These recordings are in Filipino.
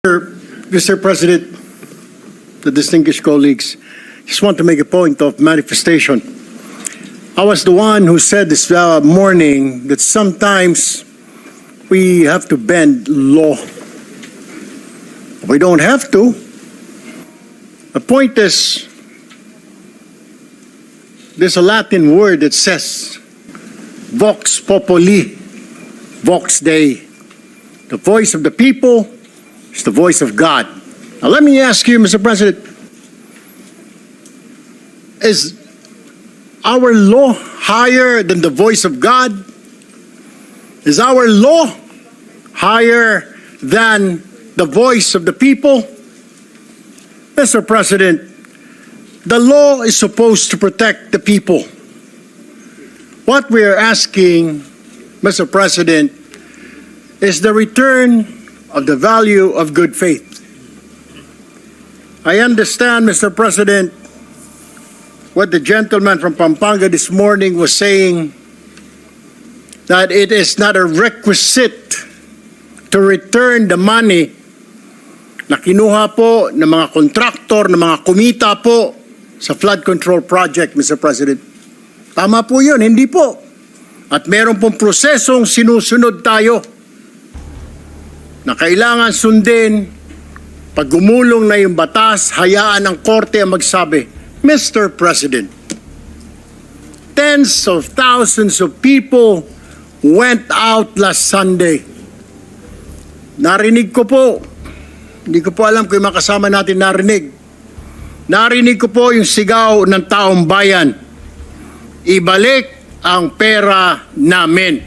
Mr. President, the distinguished colleagues, just want to make a point of manifestation. I was the one who said this morning that sometimes we have to bend law. We don't have to. The point is, there's a Latin word that says, vox populi, vox Dei. The voice of the people is the voice of God. Now let me ask you, Mr. President, is our law higher than the voice of God? Is our law higher than the voice of the people? Mr. President, the law is supposed to protect the people. What we are asking, Mr. President, is the return of the value of good faith. I understand, Mr. President, what the gentleman from Pampanga this morning was saying, that it is not a requisite to return the money na kinuha po ng mga kontraktor, ng mga kumita po sa flood control project, Mr. President. Tama po yun, hindi po. At meron pong prosesong sinusunod tayo na kailangan sundin. Pag gumulong na yung batas, hayaan ang korte ang magsabi, Mr. President, tens of thousands of people went out last Sunday. Narinig ko po, hindi ko po alam kung yung makasama natin narinig. Narinig ko po yung sigaw ng taong bayan, ibalik ang pera namin.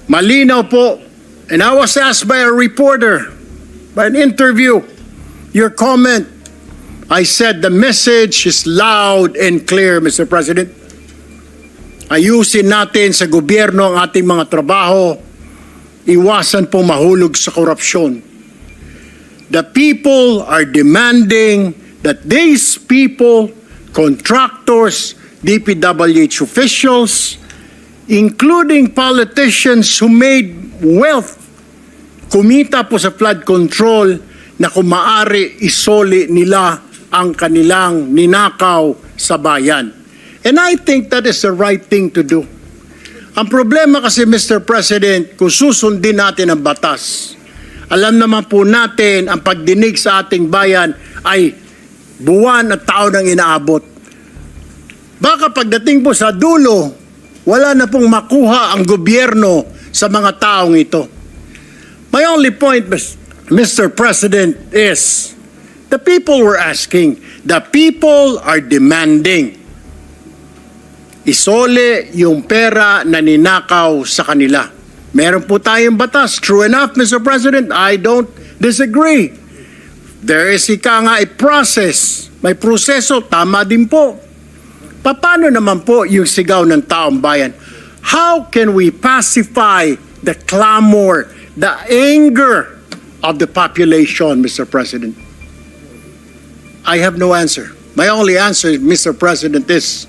Malinaw po. And I was asked by a reporter, by an interview, your comment. I said the message is loud and clear, Mr. President. Ayusin natin sa gobyerno ang ating mga trabaho. Iwasan po mahulog sa korupsyon. The people are demanding that these people, contractors, DPWH officials, including politicians who made wealth, kumita po sa flood control, na kung maaari isoli nila ang kanilang ninakaw sa bayan. And I think that is the right thing to do. Ang problema kasi, Mr. President, kung susundin natin ang batas, alam naman po natin ang pagdinig sa ating bayan ay buwan at taon ang inaabot. Baka pagdating po sa dulo, wala na pong makuha ang gobyerno sa mga taong ito. My only point, Mr. President, is the people were asking, the people are demanding. Isole yung pera na ninakaw sa kanila. Meron po tayong batas. True enough, Mr. President, I don't disagree. There is a process. May proseso, tama din po. Paano naman po yung sigaw ng taong bayan? How can we pacify the clamor, the anger of the population, Mr. President? I have no answer. My only answer, Mr. President, is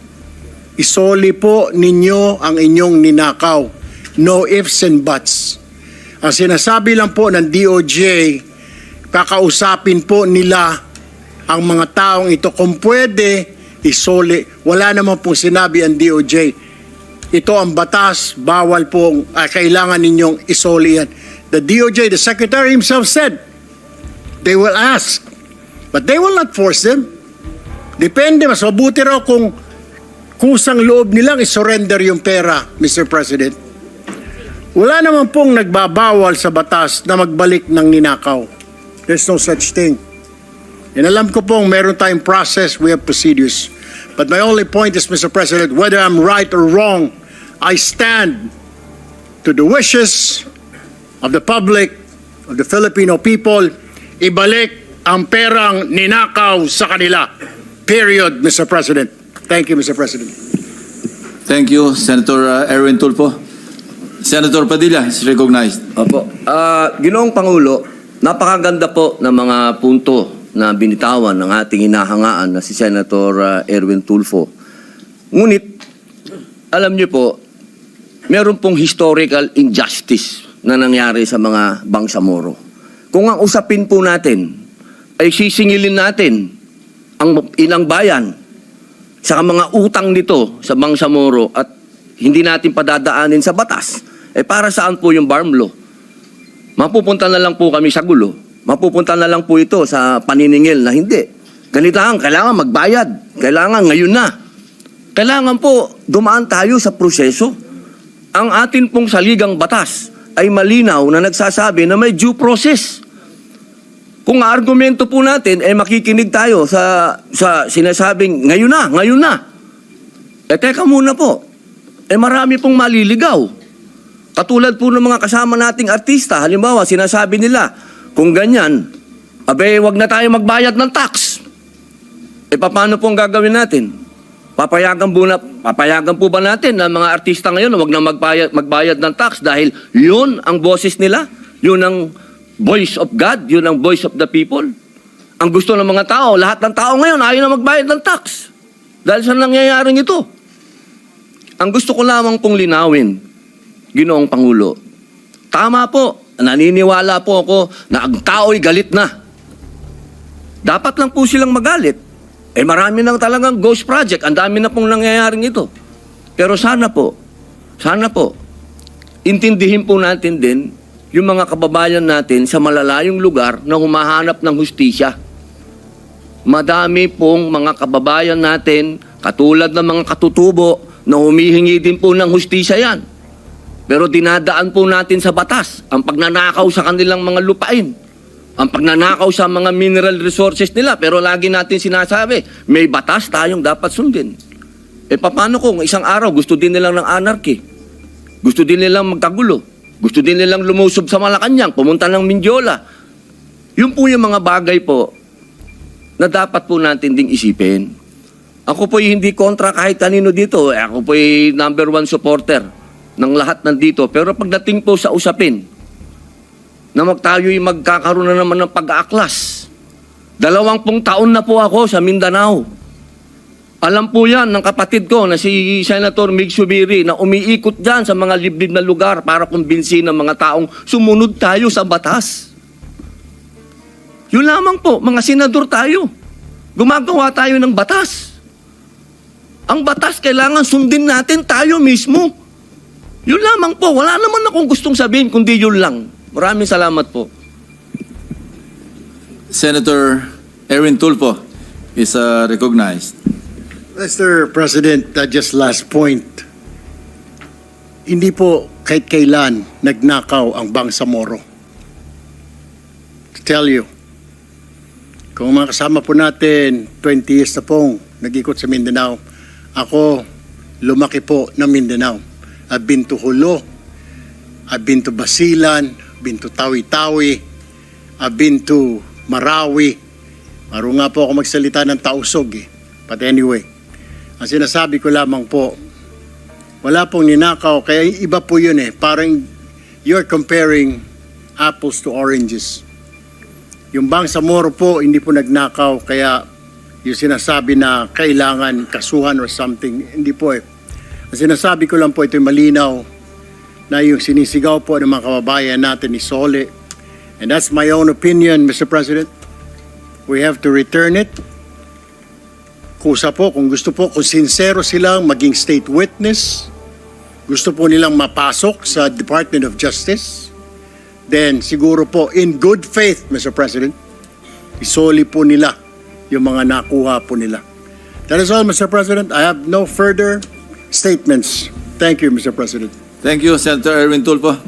isoli po ninyo ang inyong ninakaw. No ifs and buts. Ang sinasabi lang po ng DOJ, kakausapin po nila ang mga taong ito kung pwede isoli. Wala naman pong sinabi ang DOJ. Ito ang batas, bawal pong kailangan ninyong isoli yan. The DOJ, the Secretary himself said, they will ask, but they will not force them. Depende, mas mabuti raw kung kusang loob nilang isurrender yung pera, Mr. President. Wala naman pong nagbabawal sa batas na magbalik ng ninakaw. There's no such thing. And alam ko pong meron tayong process, we have procedures. But my only point is, Mr. President, whether I'm right or wrong, I stand to the wishes of the public, of the Filipino people, ibalik ang perang ninakaw sa kanila. Period, Mr. President. Thank you, Mr. President. Thank you, Senator Erwin Tulfo. Senator Padilla is recognized. Opo. Ginoong Pangulo, napakaganda po ng mga punto na binitawan ng ating hinahangaan na si Senator Erwin Tulfo. Ngunit, alam niyo po, meron pong historical injustice na nangyari sa mga Bangsamoro. Kung ang usapin po natin ay sisingilin natin ang ilang bayan sa mga utang nito sa Bangsamoro at hindi natin padadaanin sa batas, para saan po yung BARM law? Mapupunta na lang po kami sa gulo. Mapupunta na lang po ito sa paniningil na hindi. Kailangan magbayad. Kailangan ngayon na. Kailangan po dumaan tayo sa proseso. Ang atin pong saligang batas ay malinaw na nagsasabi na may due process. Kung argumento po natin, makikinig tayo sa sinasabing, ngayon na. Teka muna po. Marami pong maliligaw. Katulad po ng mga kasama nating artista, halimbawa, sinasabi nila, kung ganyan, wag na tayo magbayad ng tax. Paano po ang gagawin natin? Papayagan po ba natin na mga artista ngayon wag na magbayad ng tax dahil yun ang boses nila? Yun ang voice of God? Yun ang voice of the people? Ang gusto ng mga tao, lahat ng tao ngayon ayaw na magbayad ng tax. Dahil sa nangyayaring ito. Ang gusto ko lamang pong linawin, Ginoong Pangulo, tama po, naniniwala po ako na ang tao'y galit na. Dapat lang po silang magalit. Marami nang talagang ghost project. Ang dami na pong nangyayaring ito. Pero sana po, intindihin po natin din yung mga kababayan natin sa malalayong lugar na humahanap ng hustisya. Madami pong mga kababayan natin, katulad ng mga katutubo, na humihingi din po ng hustisya yan. Pero dinadaan po natin sa batas ang pagnanakaw sa kanilang mga lupain. Ang pagnanakaw sa mga mineral resources nila, pero lagi natin sinasabi, may batas tayong dapat sundin. Paano kung isang araw gusto din nilang ng anarchy? Gusto din nilang magkagulo? Gusto din nilang lumusob sa Malacanang, pumunta ng Mindiola? Yun po yung mga bagay po na dapat po natin ding isipin. Ako po'y hindi kontra kahit kanino dito. Ako po'y number 1 supporter ng lahat nandito. Pero pagdating po sa usapin, na tayo'y magkakaroon na naman ng pag-aaklas. 20 taon na po ako sa Mindanao. Alam po yan ng kapatid ko na si Senator Mig Zubiri na umiikot dyan sa mga liblib na lugar para kumbinsin ng mga taong sumunod tayo sa batas. Yun lamang po, mga senador tayo. Gumagawa tayo ng batas. Ang batas kailangan sundin natin tayo mismo. Yun lamang po, wala naman akong gustong sabihin kundi yun lang. Maraming salamat po. Senator Erwin Tulfo is recognized. Mr. President, just last point. Hindi po kahit kailan nagnakaw ang Bangsamoro. To tell you, kung mga kasama po natin, 20 years na pong nag-ikot sa Mindanao, ako lumaki po ng Mindanao. I've been to Hulo, I've been to Basilan, been to Tawi-Tawi, I've been to Marawi. Maro nga po ako magsalita ng Tausog eh. But anyway, ang sinasabi ko lamang po, wala pong ninakaw, kaya iba po yun eh. Parang you're comparing apples to oranges. Yung Bangsamoro po, hindi po nagnakaw, kaya yung sinasabi na kailangan kasuhan or something, hindi po eh. Ang sinasabi ko lang po, ito'y malinaw, na yung sinisigaw po ng mga kababayan natin ni Sole. And that's my own opinion, Mr. President. We have to return it. Kusa po, kung gusto po, kung sincero silang maging state witness, gusto po nilang mapasok sa Department of Justice, then siguro po, in good faith, Mr. President, isoli po nila yung mga nakuha po nila. That is all, Mr. President. I have no further statements. Thank you, Mr. President. Thank you, Senator Erwin Tulfo.